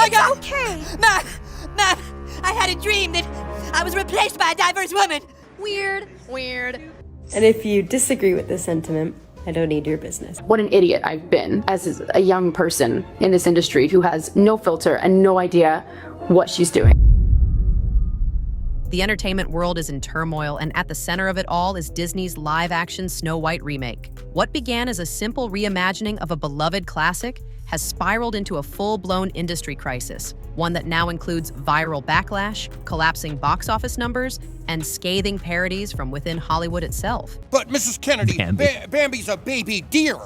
Okay. Mom, I had a dream that I was replaced by a diverse woman. Weird. And if you disagree with this sentiment, I don't need your business. What an idiot I've been as a young person in this industry who has no filter and no idea what she's doing. The entertainment world is in turmoil, and at the center of it all is Disney's live-action Snow White remake. What began as a simple reimagining of a beloved classic has spiraled into a full-blown industry crisis, one that now includes viral backlash, collapsing box office numbers, and scathing parodies from within Hollywood itself. But Mrs. Kennedy, Bambi's a baby deer.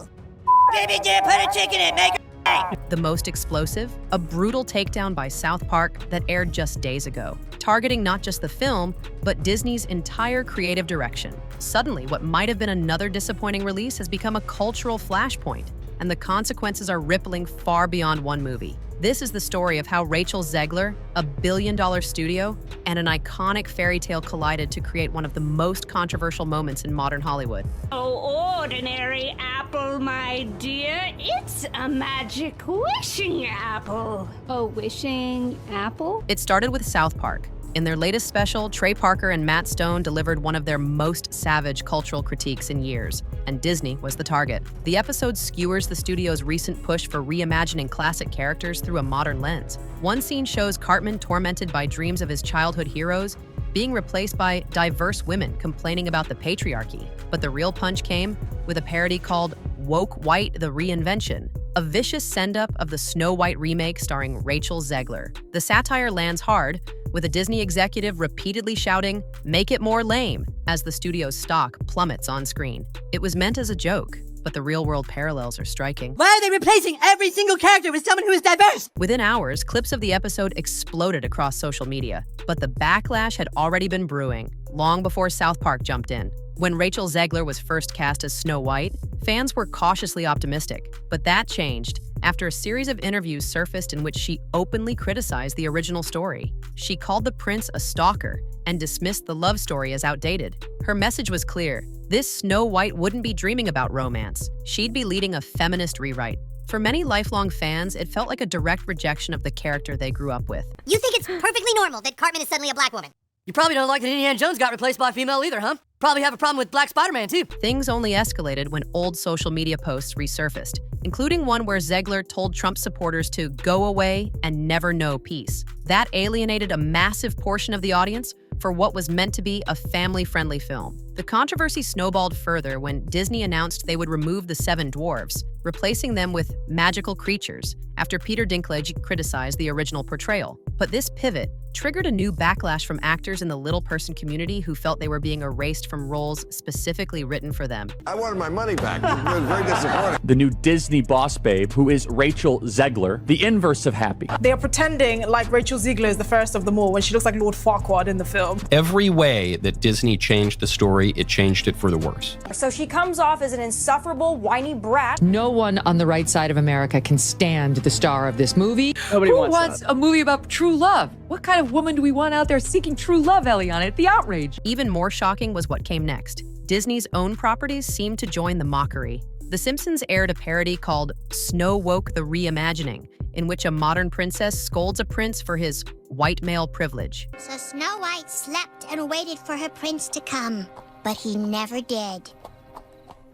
Baby dear, put a chicken in, make her. The most explosive, a brutal takedown by South Park that aired just days ago, targeting not just the film, but Disney's entire creative direction. Suddenly, what might have been another disappointing release has become a cultural flashpoint, and the consequences are rippling far beyond one movie. This is the story of how Rachel Zegler, a billion-dollar studio, and an iconic fairy tale collided to create one of the most controversial moments in modern Hollywood. Oh, ordinary apple, my dear. It's a magic wishing apple. A wishing apple? It started with South Park. In their latest special, Trey Parker and Matt Stone delivered one of their most savage cultural critiques in years, and Disney was the target. The episode skewers the studio's recent push for reimagining classic characters through a modern lens. One scene shows Cartman tormented by dreams of his childhood heroes, being replaced by diverse women complaining about the patriarchy. But the real punch came with a parody called Woke White: The Reinvention, a vicious send-up of the Snow White remake starring Rachel Zegler. The satire lands hard, with a Disney executive repeatedly shouting, "Make it more lame," as the studio's stock plummets on screen. It was meant as a joke, but the real-world parallels are striking. Why are they replacing every single character with someone who is diverse? Within hours, clips of the episode exploded across social media, but the backlash had already been brewing, long before South Park jumped in. When Rachel Zegler was first cast as Snow White, fans were cautiously optimistic, but that changed after a series of interviews surfaced in which she openly criticized the original story. She called the prince a stalker and dismissed the love story as outdated. Her message was clear: this Snow White wouldn't be dreaming about romance. She'd be leading a feminist rewrite. For many lifelong fans, it felt like a direct rejection of the character they grew up with. You think it's perfectly normal that Cartman is suddenly a black woman? You probably don't like that Indiana Jones got replaced by a female either, huh? Probably have a problem with Black Spider-Man, too. Things only escalated when old social media posts resurfaced, including one where Zegler told Trump supporters to go away and never know peace. That alienated a massive portion of the audience for what was meant to be a family-friendly film. The controversy snowballed further when Disney announced they would remove the 7 dwarves, replacing them with magical creatures, after Peter Dinklage criticized the original portrayal. But this pivot triggered a new backlash from actors in the little person community who felt they were being erased from roles specifically written for them. I wanted my money back. It was very disappointing. The new Disney boss babe, who is Rachel Zegler, the inverse of happy. They are pretending like Rachel Zegler is the first of them all when she looks like Lord Farquaad in the film. Every way that Disney changed the story, it changed it for the worse. So she comes off as an insufferable, whiny brat. No one on the right side of America can stand the star of this movie. Nobody Who wants a movie about true love? What kind of woman do we want out there seeking true love, Eliana? It's the outrage. Even more shocking was what came next. Disney's own properties seemed to join the mockery. The Simpsons aired a parody called Snow Woke: The Reimagining, in which a modern princess scolds a prince for his white male privilege. So Snow White slept and waited for her prince to come, but he never did.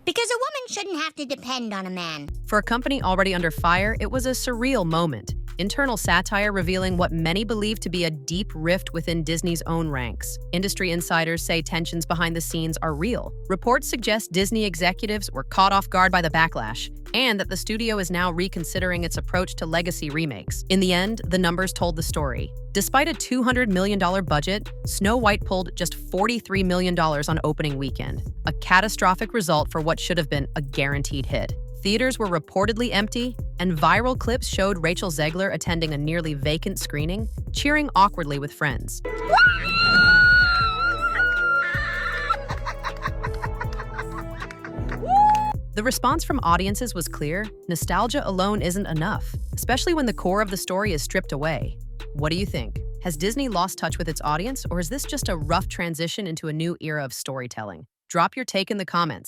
Because a woman shouldn't have to depend on a man. For a company already under fire, it was a surreal moment. Internal satire revealing what many believe to be a deep rift within Disney's own ranks. Industry insiders say tensions behind the scenes are real. Reports suggest Disney executives were caught off guard by the backlash, and that the studio is now reconsidering its approach to legacy remakes. In the end, the numbers told the story. Despite a $200 million budget, Snow White pulled just $43 million on opening weekend, a catastrophic result for what should have been a guaranteed hit. Theaters were reportedly empty, and viral clips showed Rachel Zegler attending a nearly vacant screening, cheering awkwardly with friends. The response from audiences was clear: nostalgia alone isn't enough, especially when the core of the story is stripped away. What do you think? Has Disney lost touch with its audience, or is this just a rough transition into a new era of storytelling? Drop your take in the comments.